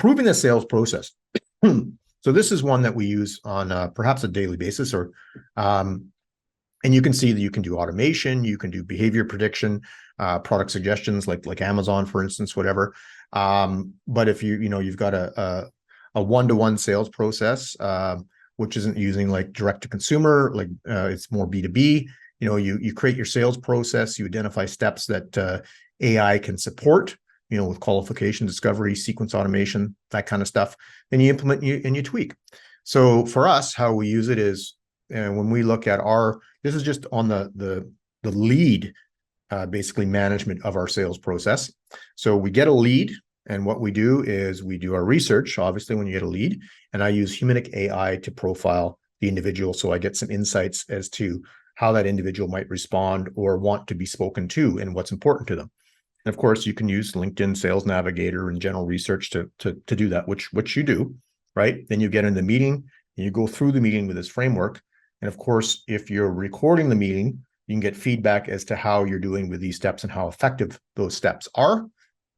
improving the sales process. So this is one that we use on perhaps a daily basis, or and you can see that you can do automation, you can do behavior prediction, product suggestions like Amazon, for instance, whatever. But if you've got a one-to-one sales process, which isn't using like direct to consumer, like it's more B2B. You create your sales process, you identify steps that AI can support, with qualification, discovery, sequence automation, that kind of stuff. Then you implement and you tweak. So for us, how we use it is when we look at this is just on the lead, basically management of our sales process. So we get a lead, and what we do is we do our research, obviously, when you get a lead, and I use Humanic AI to profile the individual. So I get some insights as to how that individual might respond or want to be spoken to and what's important to them. And of course, you can use LinkedIn Sales Navigator and general research to do that, which you do, right? Then you get in the meeting and you go through the meeting with this framework. And of course, if you're recording the meeting, you can get feedback as to how you're doing with these steps and how effective those steps are.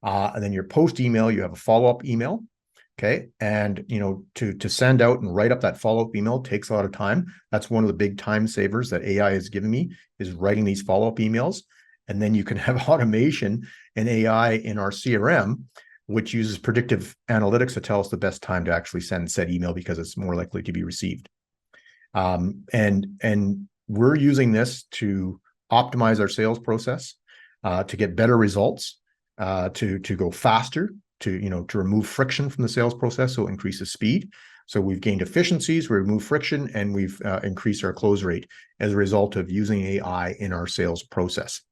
And then your post email, you have a follow-up email. Okay. And, to send out and write up that follow-up email takes a lot of time. That's one of the big time savers that AI has given me, is writing these follow-up emails. And then you can have automation and AI in our CRM, which uses predictive analytics to tell us the best time to actually send said email because it's more likely to be received. And we're using this to optimize our sales process, to get better results, to go faster, to remove friction from the sales process, so it increases speed. So we've gained efficiencies, we remove friction, and we've increased our close rate as a result of using AI in our sales process.